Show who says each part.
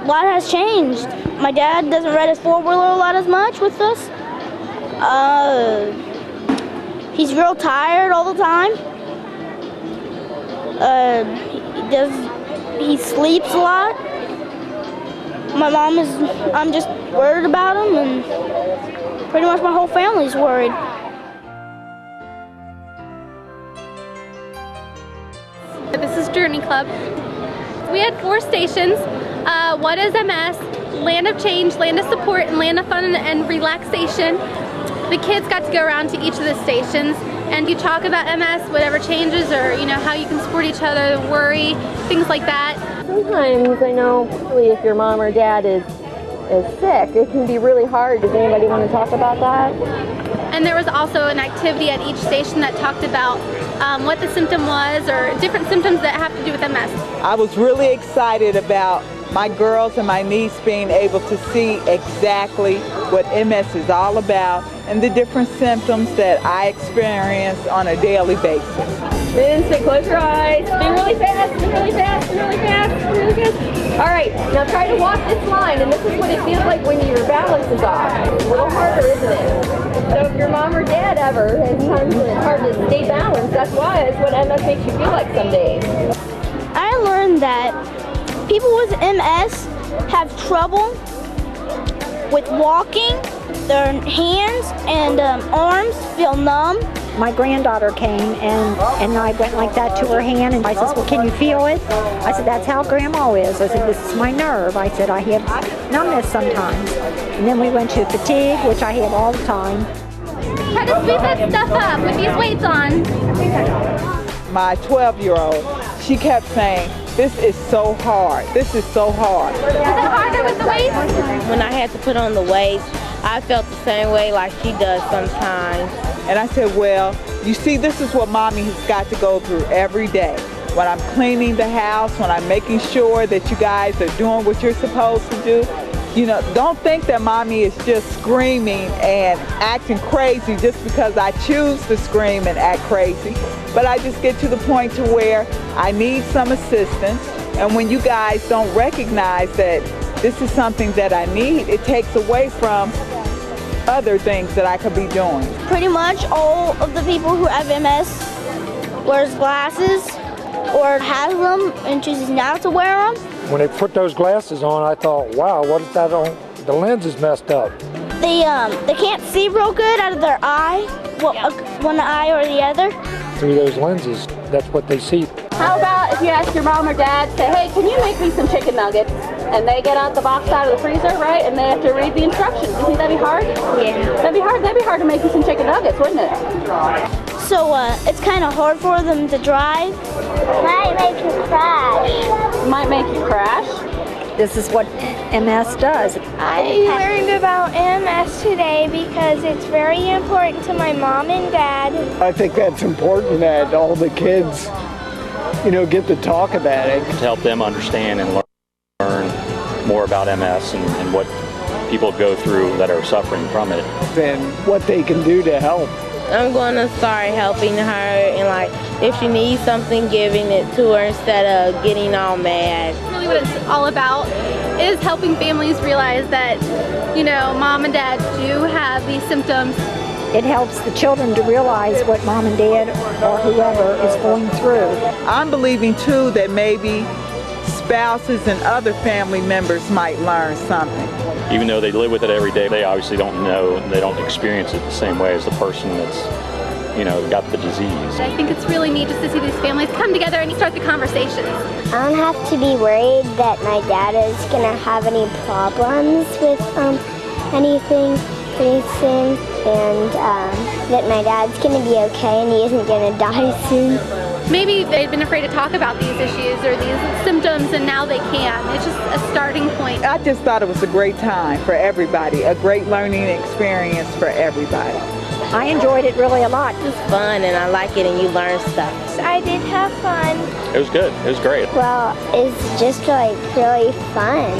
Speaker 1: A lot has changed. My dad doesn't ride his four-wheeler a lot as much with us. He's real tired all the time. He sleeps a lot. I'm just worried about him, and pretty much my whole family's worried.
Speaker 2: This is Journey Club. We had 4 stations. One is MS, Land of Change, Land of Support, and Land of Fun and Relaxation. The kids got to go around to each of the stations and you talk about MS, whatever changes, or how you can support each other, worry, things like that.
Speaker 3: Sometimes I know, particularly if your mom or dad is sick, it can be really hard. Does anybody want to talk about that?
Speaker 2: And there was also an activity at each station that talked about what the symptom was, or different symptoms that have to do with MS.
Speaker 4: I was really excited about my girls and my niece being able to see exactly what MS is all about and the different symptoms that I experience on a daily basis.
Speaker 3: Then close your eyes. Do really fast, do really fast, do really fast, do really fast. All right, now try to walk this line, and this is what it feels like when your balance is off. It's a little harder, isn't it? So if your mom or dad ever has times when it's hard to stay balanced, that's why. It's what MS makes you feel like some days.
Speaker 1: I learned that people with MS have trouble with walking. Their hands and arms feel numb.
Speaker 5: My granddaughter came and I went like that to her hand, and I said, well, can you feel it? I said, that's how Grandma is. I said, this is my nerve. I said, I have numbness sometimes. And then we went to fatigue, which I have all the time.
Speaker 2: Try to speed that stuff up with these weights on.
Speaker 4: My 12-year-old, she kept saying, this is so hard. This is so hard.
Speaker 2: Is it harder with the weights?
Speaker 6: When I had to put on the weights, I felt the same way like she does sometimes.
Speaker 4: And I said, well, you see, this is what Mommy has got to go through every day. When I'm cleaning the house, when I'm making sure that you guys are doing what you're supposed to do, don't think that Mommy is just screaming and acting crazy just because I choose to scream and act crazy. But I just get to the point to where I need some assistance. And when you guys don't recognize that this is something that I need, it takes away from other things that I could be doing.
Speaker 1: Pretty much all of the people who have MS wears glasses or has them and chooses not to wear them.
Speaker 7: When they put those glasses on, I thought, wow, what is that on? The lens is messed up.
Speaker 1: They can't see real good out of their eye, one eye or the other.
Speaker 7: Through those lenses, that's what they see.
Speaker 3: How about if you ask your mom or dad, say, hey, can you make me some chicken nuggets? And they get out the box out of the freezer, right? And they have to read the instructions. You think that'd be hard?
Speaker 1: Yeah.
Speaker 3: That'd be hard. That'd be hard to make you some chicken nuggets, wouldn't it?
Speaker 1: So it's kind of hard for them to drive. Might make you crash.
Speaker 3: Might make you crash.
Speaker 5: This is what MS does.
Speaker 8: I learned about MS today because it's very important to my mom and dad.
Speaker 9: I think that's important that all the kids, get to talk about it.
Speaker 10: To help them understand and learn more about MS and what people go through that are suffering from it.
Speaker 9: And what they can do to help.
Speaker 6: I'm going to start helping her, and if she needs something, giving it to her instead of getting all mad.
Speaker 2: Really what it's all about is helping families realize that, mom and dad do have these symptoms.
Speaker 5: It helps the children to realize what mom and dad or whoever is going through.
Speaker 4: I'm believing too that maybe spouses and other family members might learn something.
Speaker 10: Even though they live with it every day, they obviously don't know, they don't experience it the same way as the person that's, got the disease.
Speaker 2: I think it's really neat just to see these families come together and start the conversations.
Speaker 11: I don't have to be worried that my dad is going to have any problems with anything pretty soon, and that my dad's going to be okay and he isn't going to die soon.
Speaker 2: Maybe they've been afraid to talk about these issues or these symptoms, and now they can. It's just a starting point.
Speaker 4: I just thought it was a great time for everybody, a great learning experience for everybody.
Speaker 5: I enjoyed it really a lot.
Speaker 6: It's fun and I like it, and you learn stuff.
Speaker 8: I did have fun.
Speaker 10: It was good. It was great.
Speaker 11: Well, it's just really fun.